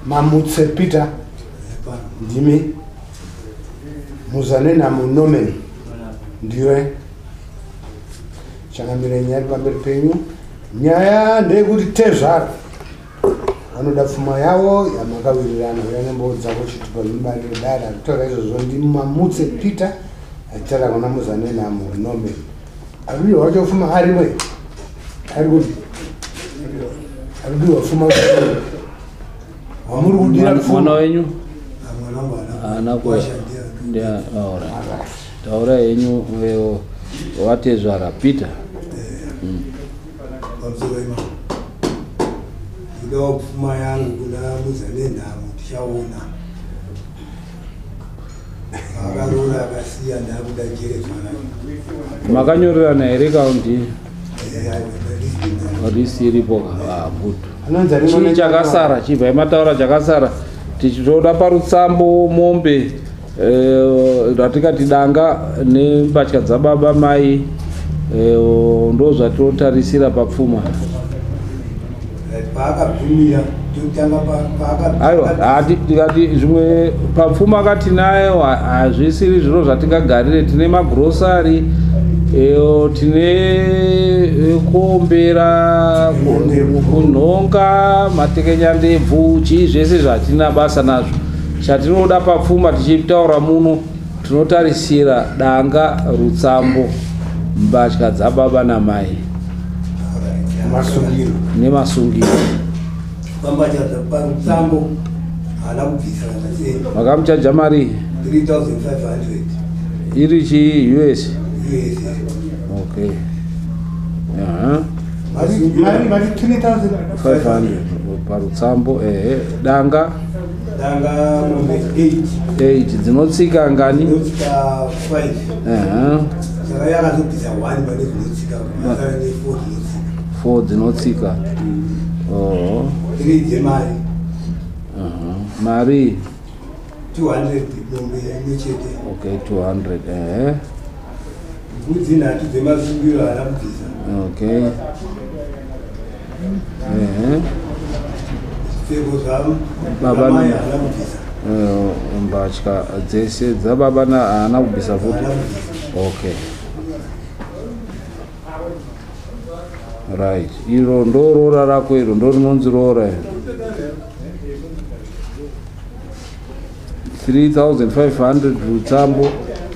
Mamutse Peter ndimi muzane na munomen ndiwe changamire nyari pamberi penyu. Nyaya ndeyekuti tezvaro vanoda pfuma yavo yamakawirirana yanembodzako chitupa mubarire dada kutora izvozvo ndimi Mamutse Peter achitara kuna muzane na munomen. Arudi wacho pfuma arimwe ari kuti arudi wapfuma wamuri kudira mwana wenyu Ana kwa ndia taura yenyu watezvara Peter Ndio pfuma yangu kuna muzane na mtishaona akarora akasiya ndakuda jerezana makanyorerana here kaundi risiripo good chii chakasara chibva mataura chakasara tichitoda parutsambo mombe ratikati danga nembatya dzababa mai ndo zvatotarisira papfuma paakabvumira totanga aiwa tikati zvimwe papfuma akati nayo hazvisiri zviro zvatingagarire. Tine magrosari tine kombera kunhonga matekenya ndebvu chii zvese zvatina basa nazvo. Chatinoda papfuma tichitaura muno tinotarisira danga rutsambo mbatya dzababa namai nemasungiro makamuchaja mari 3,500 iri chi US. Okay. mari 3,500 parutsambo danga 8 dzinotsika ngani 4 dzinotsika mari 200 nechete. Okay, 200 mbudzi nhatu dzemasungiro anabvisa. Okay. Zvipfeko zvavo baba mai anabvisa. Mbatya dzese dzababa haana kubvisa futi. Okay. Right. Iro ndo rora rako iro ndo rinonzi rora. 3,500 rutsambo,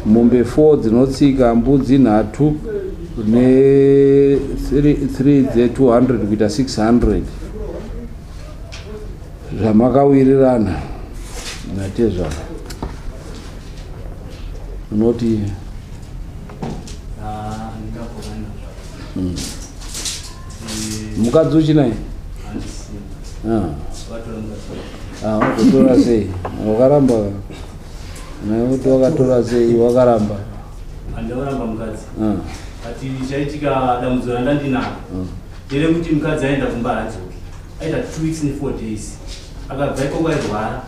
mombe 4 dzinotsika, mbudzi nhatu ne 3 dze 200 kuita 600. Zvamakawirirana natezva unoti mukadzi uchinaye watotora sei? Wakaramba naye kuti wakatora sei? Wakaramba andauramba mukadzi ati chaitika dambudziko randa ndinaro ndere kuti mukadzi aenda kumba adzoke aita 2 weeks and 4 days akabva ikoko airwara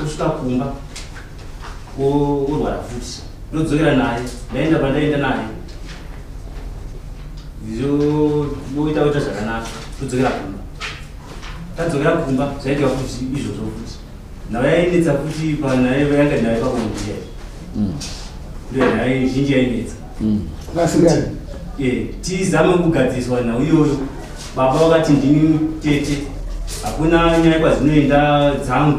osvika kumba orwara futi ndodzokera naye ndaenda pandaenda naye voita zvakanaka todzokera kumba tadzokera kumba zvaitika futi izvozvo futi nayo yainetsa futi panaye yanga naye pakomudiya ndiyo naye zhinji yainetsa tizame kugadziswa nauyoyo baba vakati ndini tete hakuna nyaya kwazinoenda dzangu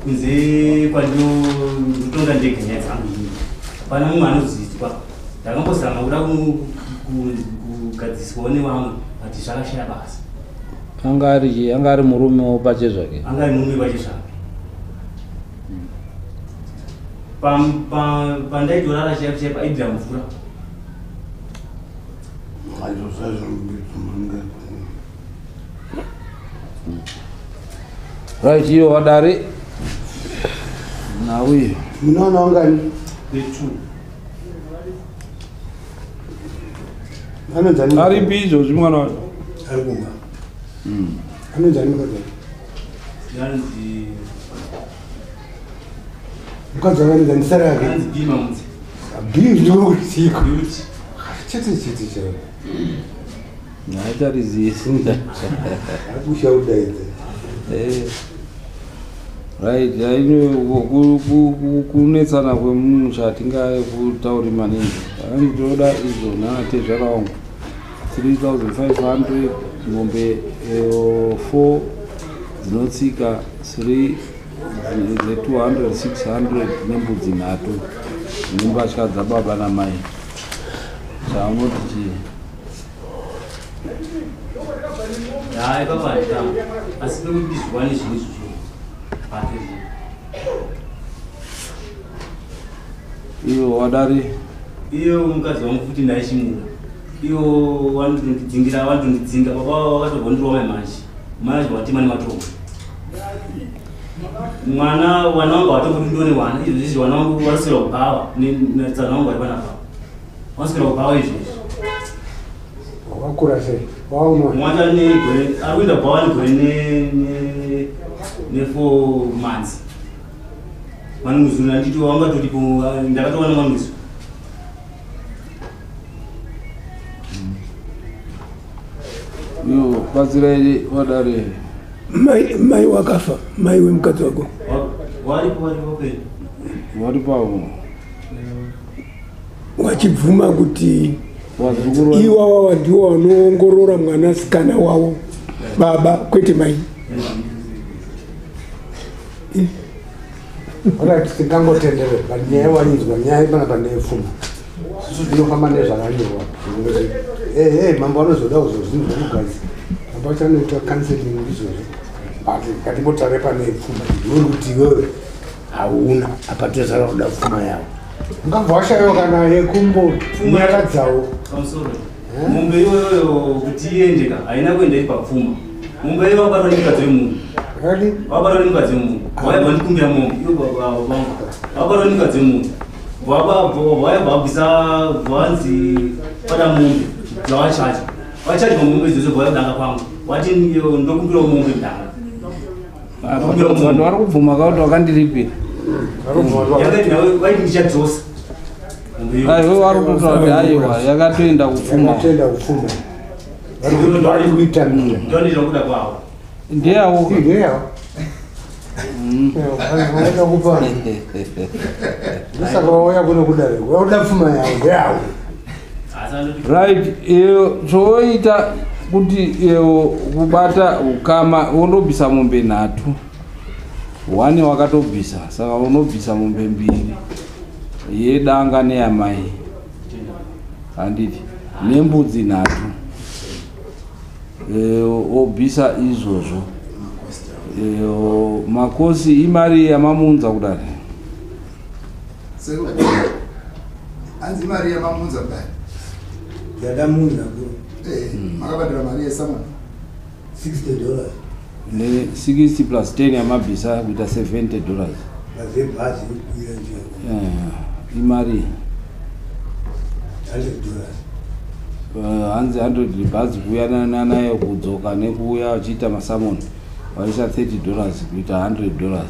kunze kwandinotonga ndege nyaya dzangu ini hapana mumwe anozidzwa ndakambozama kuda kugadziswawo nevamwe ati zvakashaya basa. Anga ari murume pache zvake? Anga ari murume pache zvake. Pandaitorara chaipa aibvira mvura. Right, iyo wadare nauye munoona ungani ari bizo zvimwana wacho ari kumba anonzani mukadzi yanzi mukadzi wakanonzani sara yake yanzi bima mutsi bima ndinokutsiko chiti chao Hacharizisi. akushaudaize Right, kunetsana kwemunhu chatingakutauri maningi. Ndinoda izvo nanatezvara wangu 3,500 mombe 4 dzinotsika 3 200 600 nembudzi 3 nembatya dzababa namai. Chaunoti chii? Hai baba ndam. Asi kuti zvivani zvinhu izvozvo. Iyo wadari? Iyo mukadzi wangu futi ndaishimura. Iyo wanondidzingira baba wakatobva mai manje. Mai zvatima nematombo. Mwana wangu watomboti ndone wana. Izvi wana wangu waswera kubawa netsana wangu vari panapa. Waswera kubawa izvi. wakakura sei waumwa Mwana negore arikuenda bawa negore ne 4 months. Manunguzuna nditi wanga todipo ndakatowana manunguzuna. Iyo baziraili wadari? Mai wakafa, mai wemukadzi wako. Waripo pe. Waripo. Wachibvuma kuti wazukuru iwawa ndiwo wanoongorora mwanasikana wawo baba kwete mai. Alright, tingangotenderera panyaya wainzwa nyaya panapa nepfuma susu tinofamba nezvakanyorwa mambo anozoda kuzozvinhu zvomugadzira mambo acho anoita counseling izvozvo but ngatimbotare pane pfuma uri kuti iwewe hauna apa tezara kuda pfuma yavo ungabva washayiwa kana yekumbonaradzawo Pamusoro. Mombe iyoyo kuti iendeka haina kuenda iri papfuma. Mombe iyoyo wabatwa nemukadzi wemunhu. Wabatwa nemukadzi wemunhu. Waibva ndikumbira mombe iyo baba vangu. Wabatwa nemukadzi wemunhu. Waibva wabvisa bvanzi pada mombe dzawachacha. Wachacha mombe idzodzo waibdanga pangu. Wati ndokumbira mombe ndanga. vanhu vari kubvuma kauti wakandiripira. Yakati nawe waiti ndichadzosa. Aiwe vari kutotaura kuti aiwa yakatoenda kupfuma. vari kuita mira Ndonira kuda kwavo. Ndeyawo. Unaenda kupa saka wauya kuno kudare wauda pfuma yawo ndeyawo. Right, zvoita kuti kubata ukama unobvisa mombe 3 1 wakatobvisa saka unobvisa mombe 2 yedanga neyamai handiti nembudzi 3 obvisa izvozvo. Makosi imari yamamunza kudari anzi mari yamamunza kudari Yadamunza makabadira mari yesamana $60. ne 60 plus 10 yamabvisa kuita $70. Mazebhazi kuya njani. Imari $100. hanzi 100 bhazi kuyanana nayo kudzoka nekuuya achiita masamoni vaisa $30 kuita $100.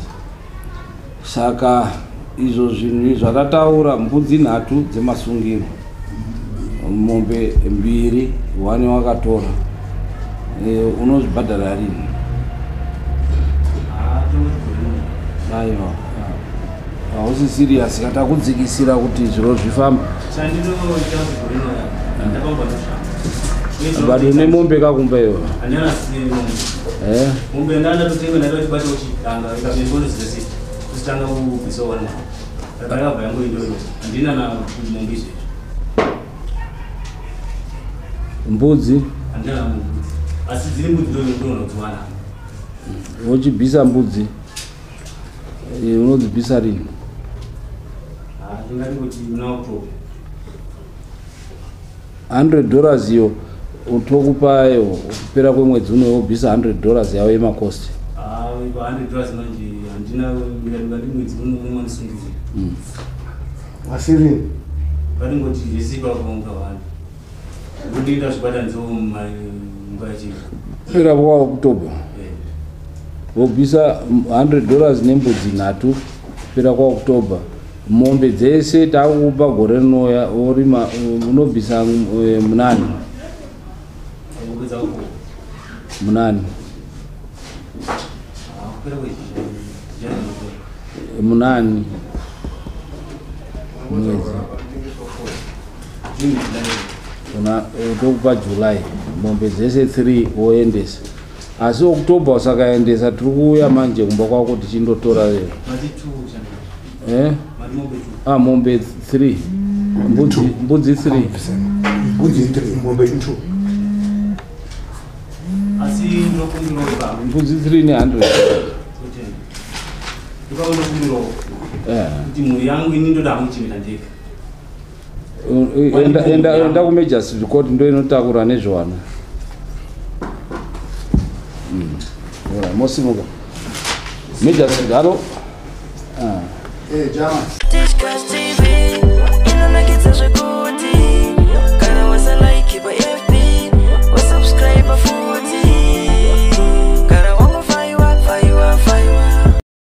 Saka izvo zvinhu zvakataura mbudzi 3 dzemasungiro mombe 2 1 wakatora unozvibhadhara rini? Aiwa hausi serious kata kudzikisira kuti zviro zvifamba bado nemombe kakumba iwo mombe ndandatotenga ndatochibata uchitanga ikabezvono zvese kusitanga kubvisa wana akayabva yangu indoyo handina na mombe izvezvo mbudzi handina na mbudzi asi dziri mbudzi ndonodziwana wochibvisa mbudzi unodzibvisa rini? ndingati kuti una October $100 iyo utokupayo kupera kwemwedzi unobvisa $100 yawo yemakosti. $100 manje handina ngati mwedzi unomwe ndisungizira asirini ngatingoti zvesipa kwaunga vanhu ndinda zvibata nzomumba yachii pera kwa October wobvisa $100 nembudzi 3 pera kwa October mombe dzese takupa gore rinoya orima unobvisa munani munani munani mwezi tokupa July mombe dzese 3 woendesa asi October usakaendesa tiri kuuya manje kumba kwako tichindotora lero mombe 3 mbudzi 3 mombe 2 mbudzi 3 ni 100 kuti mhuri yangu ini ndoda kuchimira ndega enda kumajors record ndo inotakura nezvana mosimuka majors halo Jama.